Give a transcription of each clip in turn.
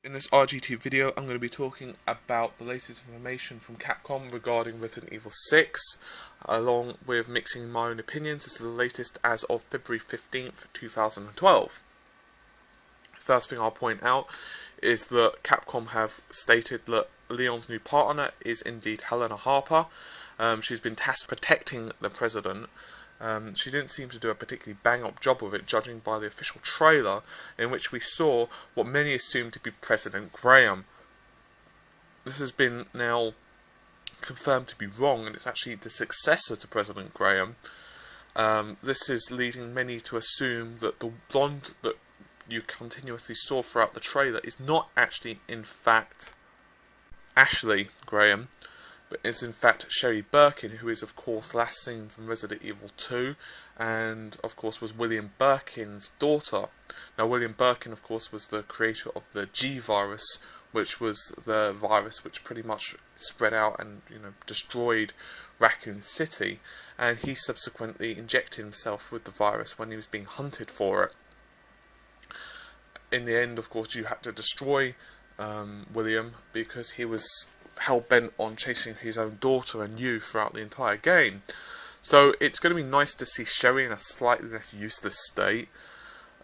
In this RGT video, I'm going to be talking about the latest information from Capcom regarding Resident Evil 6, along with mixing my own opinions. This is the latest as of February 15th, 2012. First thing I'll point out is that Capcom have stated that Leon's new partner is indeed Helena Harper. She's been tasked protecting the president. She didn't seem to do a particularly bang-up job with it, judging by the official trailer, in which we saw what many assumed to be President Graham. This has been now confirmed to be wrong, and it's actually the successor to President Graham. This is leading many to assume that the blonde that you continuously saw throughout the trailer is not actually, in fact, Ashley Graham, but is in fact Sherry Birkin, who is of course last seen from Resident Evil 2, and of course was William Birkin's daughter. Now William Birkin of course was the creator of the G virus, which was the virus which pretty much spread out and destroyed Raccoon City, and he subsequently injected himself with the virus when he was being hunted for it. In the end, of course, you had to destroy William because he was hell-bent on chasing his own daughter and you throughout the entire game. So it's going to be nice to see Sherry in a slightly less useless state.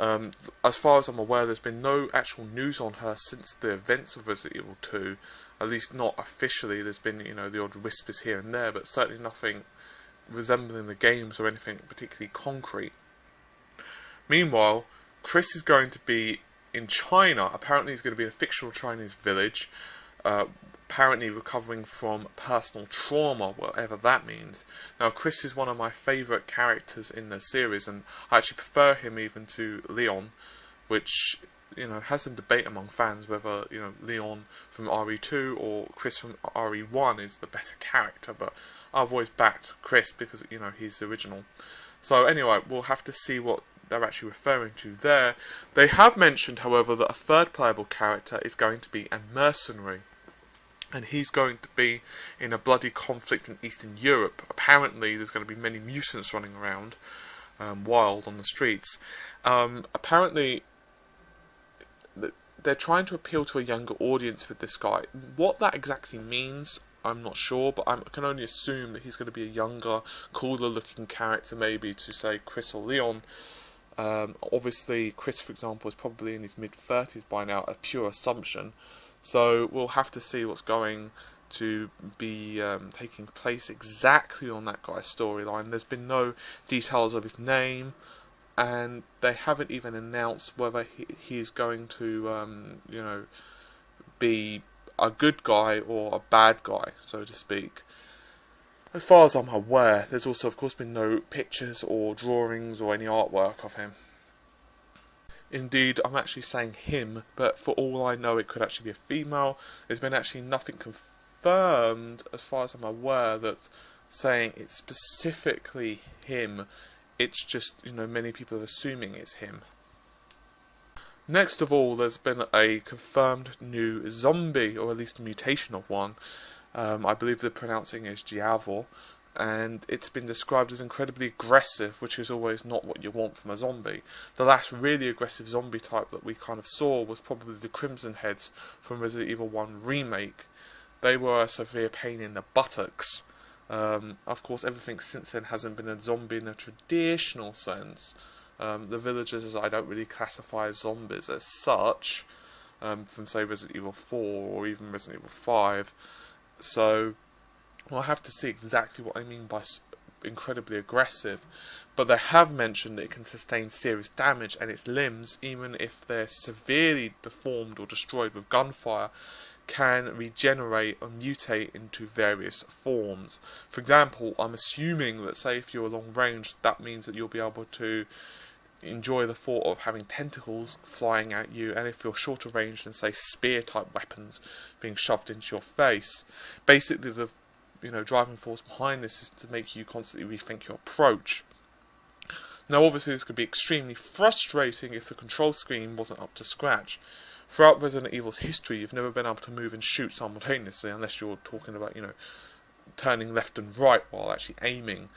As far as I'm aware, there's been no actual news on her since the events of Resident Evil 2, at least not officially. There's been, the odd whispers here and there, but certainly nothing resembling the games or anything particularly concrete. Meanwhile, Chris is going to be in China. Apparently he's going to be in a fictional Chinese village, apparently recovering from personal trauma, whatever that means. Now Chris is one of my favourite characters in the series, and I actually prefer him even to Leon, which has some debate among fans whether Leon from RE2 or Chris from RE1 is the better character, but I've always backed Chris because he's the original. So anyway, we'll have to see what they're actually referring to there. They have mentioned, however, that a third playable character is going to be a mercenary, and he's going to be in a bloody conflict in Eastern Europe. Apparently there's going to be many mutants running around wild on the streets. Apparently they're trying to appeal to a younger audience with this guy. What that exactly means, I'm not sure, but I can only assume that he's going to be a younger, cooler looking character, maybe to say Chris or Leon. Obviously Chris, for example, is probably in his mid-30s by now, a pure assumption, so we'll have to see what's going to be taking place exactly on that guy's storyline. There's been no details of his name, and they haven't even announced whether he's going to be a good guy or a bad guy, so to speak. As far as I'm aware, there's also of course been no pictures or drawings or any artwork of him. Indeed, I'm actually saying him, but for all I know it could actually be a female. There's been actually nothing confirmed, as far as I'm aware, that's saying it's specifically him. It's just, many people are assuming it's him. Next of all, there's been a confirmed new zombie, or at least a mutation of one. I believe the pronouncing is Giavor, and it's been described as incredibly aggressive, which is always not what you want from a zombie. The last really aggressive zombie type that we kind of saw was probably the Crimson Heads from Resident Evil 1 Remake. They were a severe pain in the buttocks. Of course, everything since then hasn't been a zombie in a traditional sense. The villagers I don't really classify as zombies as such, from say Resident Evil 4 or even Resident Evil 5. So we'll have to see exactly what I mean by incredibly aggressive, but they have mentioned that it can sustain serious damage, and its limbs, even if they're severely deformed or destroyed with gunfire, can regenerate or mutate into various forms. For example, I'm assuming that, say, if you're long range, that means that you'll be able to enjoy the thought of having tentacles flying at you, and if you're shorter range than say spear type weapons being shoved into your face. Basically the driving force behind this is to make you constantly rethink your approach. Now obviously this could be extremely frustrating if the control scheme wasn't up to scratch. Throughout Resident Evil's history, you've never been able to move and shoot simultaneously unless you're talking about turning left and right while actually aiming.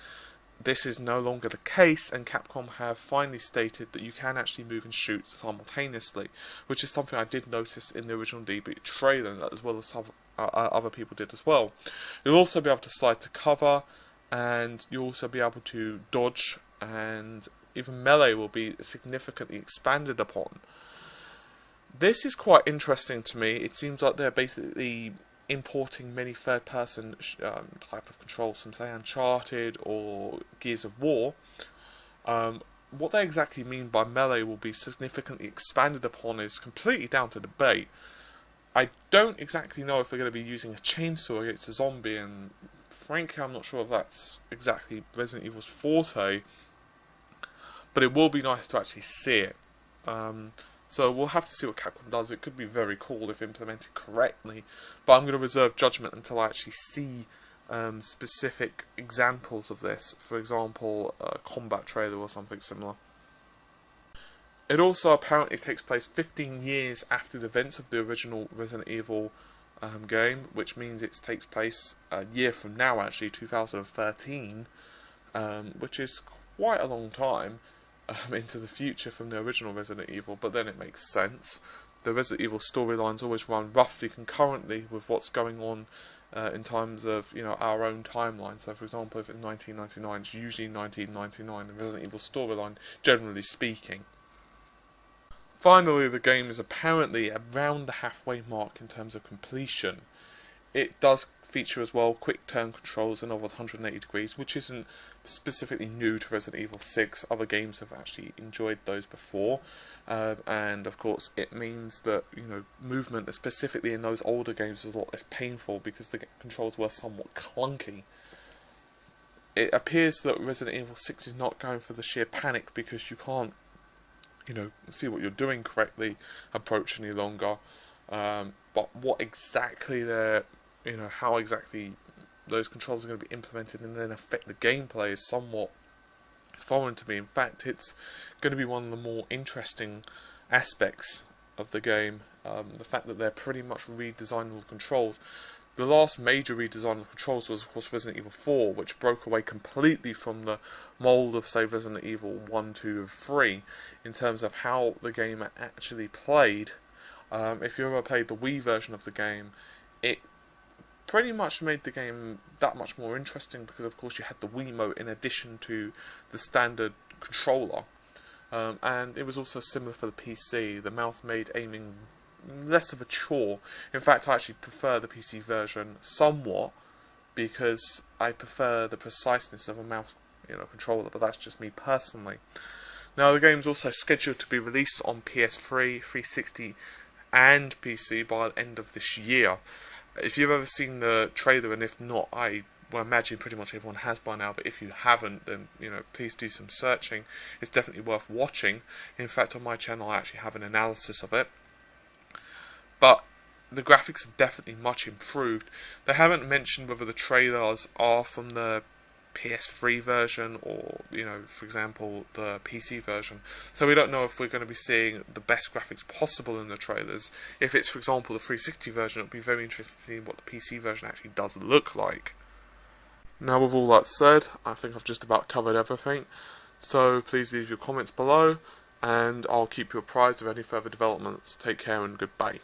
this is no longer the case, and Capcom have finally stated that you can actually move and shoot simultaneously, which is something I did notice in the original DB trailer, as well as some other people did as well. You'll also be able to slide to cover, and you'll also be able to dodge, and even melee will be significantly expanded upon. This is quite interesting to me. It seems like they're basically importing many third-person type of controls from, say, Uncharted or Gears of War. What they exactly mean by melee will be significantly expanded upon is completely down to debate. I don't exactly know if we're going to be using a chainsaw against a zombie, and frankly I'm not sure if that's exactly Resident Evil's forte, but it will be nice to actually see it. So we'll have to see what Capcom does. It could be very cool if implemented correctly, but I'm going to reserve judgment until I actually see specific examples of this. For example, a combat trailer or something similar. It also apparently takes place 15 years after the events of the original Resident Evil game, which means it takes place a year from now, actually, 2013, which is quite a long time. Into the future from the original Resident Evil, but then it makes sense. The Resident Evil storylines always run roughly concurrently with what's going on in terms of our own timeline. So, for example, if it's 1999, it's usually 1999, the Resident Evil storyline, generally speaking. Finally, the game is apparently around the halfway mark in terms of completion. It does feature as well quick turn controls and over 180 degrees, which isn't specifically new to Resident Evil 6. Other games have actually enjoyed those before, and of course it means that movement, specifically in those older games, was a lot less painful because the controls were somewhat clunky. It appears that Resident Evil 6 is not going for the sheer panic because you can't see what you're doing correctly approach any longer, but what exactly they're how exactly those controls are going to be implemented and then affect the gameplay is somewhat foreign to me. In fact, it's going to be one of the more interesting aspects of the game, the fact that they're pretty much redesigning all the controls. The last major redesign of the controls was, of course, Resident Evil 4, which broke away completely from the mould of, say, Resident Evil 1, 2, and 3, in terms of how the game actually played. If you ever played the Wii version of the game, it pretty much made the game that much more interesting because, of course, you had the Wiimote in addition to the standard controller. And it was also similar for the PC. The mouse made aiming less of a chore. In fact, I actually prefer the PC version somewhat because I prefer the preciseness of a mouse controller, but that's just me personally. Now, the game's also scheduled to be released on PS3, 360 and PC by the end of this year. If you've ever seen the trailer, and if not, I imagine pretty much everyone has by now, but if you haven't, then please do some searching. It's definitely worth watching. In fact, on my channel I actually have an analysis of it. But the graphics are definitely much improved. They haven't mentioned whether the trailers are from the PS3 version or, for example, the PC version. So we don't know if we're going to be seeing the best graphics possible in the trailers. If it's, for example, the 360 version, it'll be very interesting to see what the PC version actually does look like. Now, with all that said, I think I've just about covered everything. So please leave your comments below, and I'll keep you apprised of any further developments. Take care and goodbye.